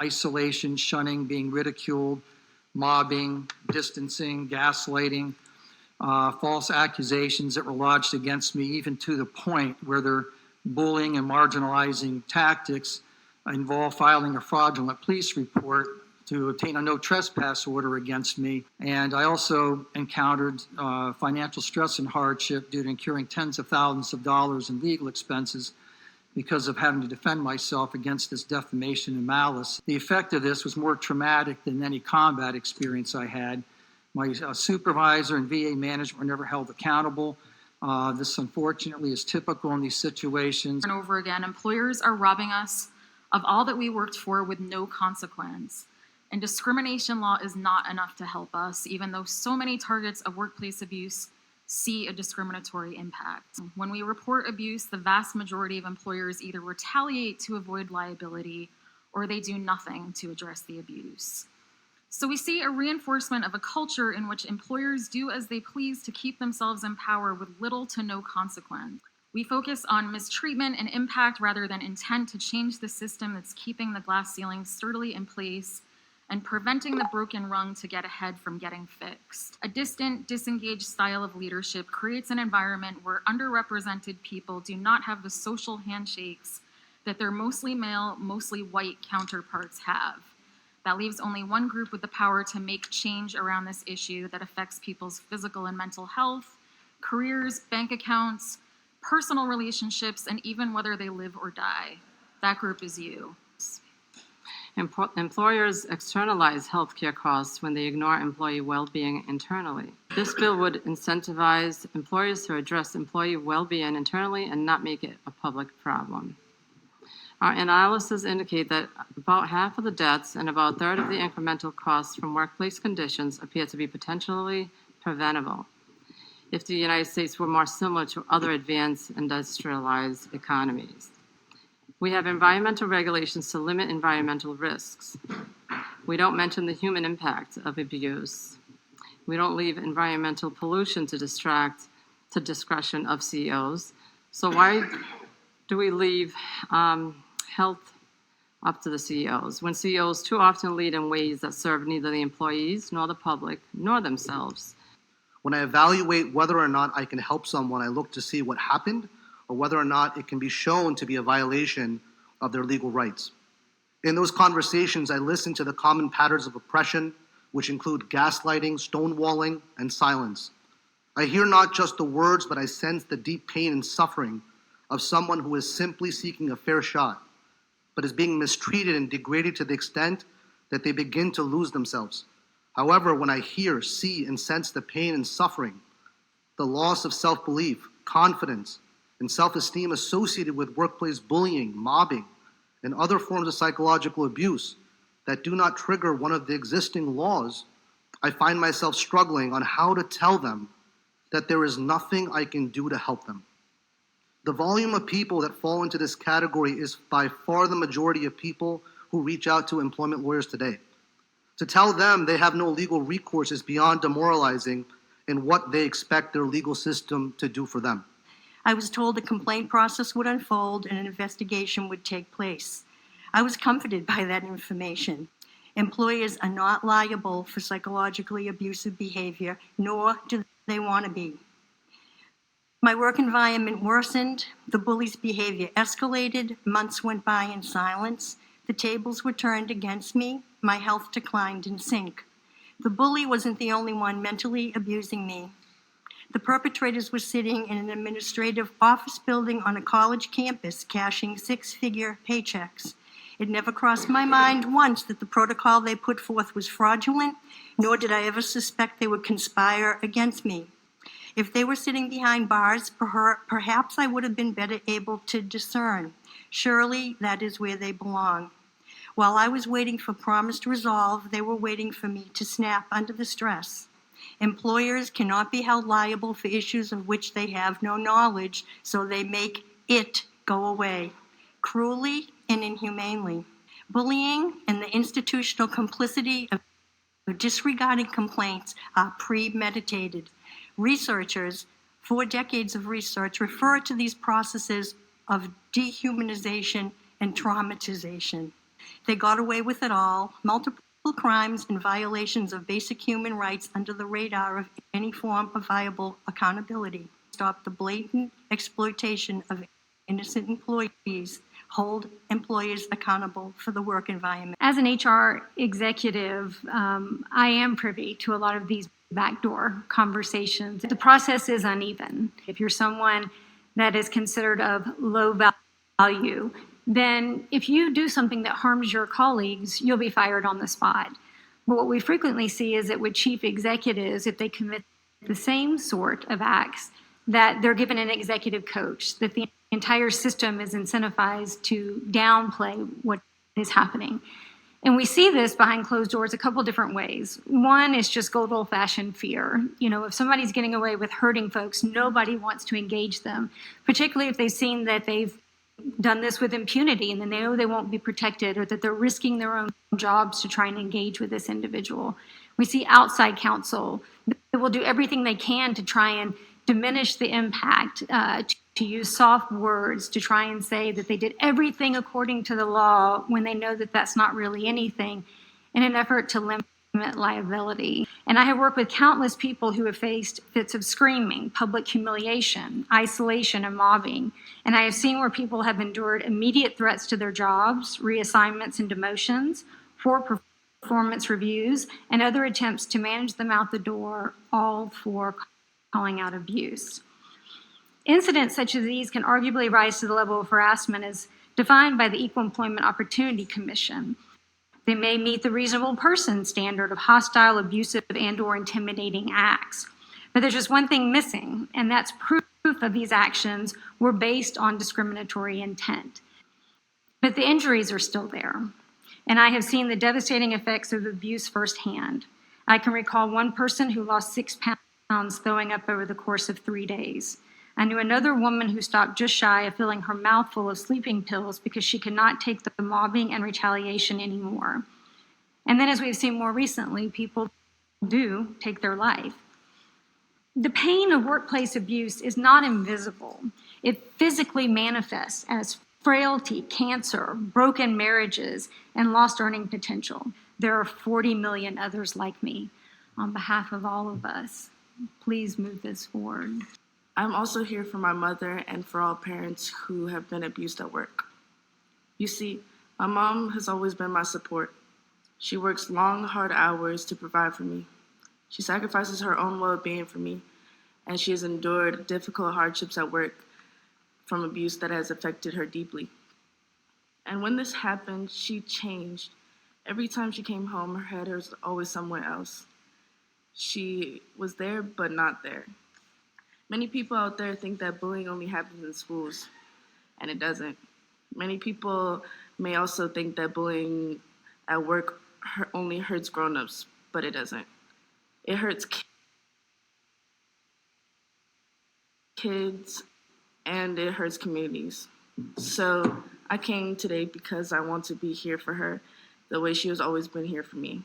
Isolation, shunning, being ridiculed, mobbing, distancing, gaslighting, false accusations that were lodged against me, even to the point where their bullying and marginalizing tactics involve filing a fraudulent police report to obtain a no trespass order against me. And I also encountered financial stress and hardship due to incurring tens of thousands of dollars in legal expenses because of having to defend myself against this defamation and malice. The effect of this was more traumatic than any combat experience I had. My supervisor and VA management were never held accountable. This, unfortunately, is typical in these situations. And over again, employers are robbing us of all that we worked for with no consequence. And discrimination law is not enough to help us, even though so many targets of workplace abuse see a discriminatory impact. When we report abuse, the vast majority of employers either retaliate to avoid liability or they do nothing to address the abuse. So we see a reinforcement of a culture in which employers do as they please to keep themselves in power with little to no consequence. We focus on mistreatment and impact rather than intent to change the system that's keeping the glass ceiling sturdily in place and preventing the broken rung to get ahead from getting fixed. A distant, disengaged style of leadership creates an environment where underrepresented people do not have the social handshakes that their mostly male, mostly white counterparts have. That leaves only one group with the power to make change around this issue that affects people's physical and mental health, careers, bank accounts, personal relationships, and even whether they live or die. That group is you. Employers externalize healthcare costs when they ignore employee well-being internally. This bill would incentivize employers to address employee well-being internally and not make it a public problem. Our analysis indicate that about half of the deaths and about a third of the incremental costs from workplace conditions appear to be potentially preventable if the United States were more similar to other advanced industrialized economies. We have environmental regulations to limit environmental risks. We don't mention the human impact of abuse. We don't leave environmental pollution to discretion of CEOs. So why do we leave health up to the CEOs when CEOs too often lead in ways that serve neither the employees nor the public nor themselves? When I evaluate whether or not I can help someone, I look to see what happened or whether or not it can be shown to be a violation of their legal rights. In those conversations, I listen to the common patterns of oppression, which include gaslighting, stonewalling, and silence. I hear not just the words, but I sense the deep pain and suffering of someone who is simply seeking a fair shot, but is being mistreated and degraded to the extent that they begin to lose themselves. However, when I hear, see, and sense the pain and suffering, the loss of self-belief, confidence, and self-esteem associated with workplace bullying, mobbing, and other forms of psychological abuse that do not trigger one of the existing laws, I find myself struggling on how to tell them that there is nothing I can do to help them. The volume of people that fall into this category is by far the majority of people who reach out to employment lawyers today. To tell them they have no legal recourse is beyond demoralizing in what they expect their legal system to do for them. I was told the complaint process would unfold and an investigation would take place. I was comforted by that information. Employers are not liable for psychologically abusive behavior, nor do they want to be. My work environment worsened, the bully's behavior escalated, months went by in silence, the tables were turned against me, my health declined in sync. The bully wasn't the only one mentally abusing me. The perpetrators were sitting in an administrative office building on a college campus, cashing six-figure paychecks. It never crossed my mind once that the protocol they put forth was fraudulent, nor did I ever suspect they would conspire against me. If they were sitting behind bars, perhaps I would have been better able to discern. Surely that is where they belong. While I was waiting for promised resolve, they were waiting for me to snap under the stress. Employers cannot be held liable for issues of which they have no knowledge, so they make it go away, cruelly and inhumanely. Bullying and the institutional complicity of disregarding complaints are premeditated. Researchers, 4 decades of research, refer to these processes of dehumanization and traumatization. They got away with it all, multiple crimes and violations of basic human rights under the radar of any form of viable accountability. Stop the blatant exploitation of innocent employees, hold employers accountable for the work environment. As an HR executive, I am privy to a lot of these backdoor conversations. The process is uneven. If you're someone that is considered of low value, then if you do something that harms your colleagues, you'll be fired on the spot. But what we frequently see is that with chief executives, if they commit the same sort of acts, that they're given an executive coach, that the entire system is incentivized to downplay what is happening. And we see this behind closed doors a couple different ways. One is just good old-fashioned fear. You know, if somebody's getting away with hurting folks, nobody wants to engage them, particularly if they've seen that they've done this with impunity and then they know they won't be protected, or that they're risking their own jobs to try and engage with this individual. We see outside counsel that will do everything they can to try and diminish the impact, to use soft words, to try and say that they did everything according to the law when they know that that's not really anything, in an effort to limit liability. And I have worked with countless people who have faced fits of screaming, public humiliation, isolation, and mobbing. And I have seen where people have endured immediate threats to their jobs, reassignments and demotions, poor performance reviews, and other attempts to manage them out the door, all for calling out abuse. Incidents such as these can arguably rise to the level of harassment as defined by the Equal Employment Opportunity Commission. They may meet the reasonable person standard of hostile, abusive, and/or intimidating acts. But there's just one thing missing, and that's proof of these actions were based on discriminatory intent. But the injuries are still there, and I have seen the devastating effects of abuse firsthand. I can recall one person who lost 6 pounds throwing up over the course of 3 days. I knew another woman who stopped just shy of filling her mouth full of sleeping pills because she could not take the mobbing and retaliation anymore. And then, as we've seen more recently, people do take their life. The pain of workplace abuse is not invisible. It physically manifests as frailty, cancer, broken marriages, and lost earning potential. There are 40 million others like me. On behalf of all of us, please move this forward. I'm also here for my mother and for all parents who have been abused at work. You see, my mom has always been my support. She works long, hard hours to provide for me. She sacrifices her own well-being for me, and she has endured difficult hardships at work from abuse that has affected her deeply. And when this happened, she changed. Every time she came home, her head was always somewhere else. She was there, but not there. Many people out there think that bullying only happens in schools, and it doesn't. Many people may also think that bullying at work only hurts grown-ups, but it doesn't. It hurts kids, and it hurts communities. So I came today because I want to be here for her the way she has always been here for me.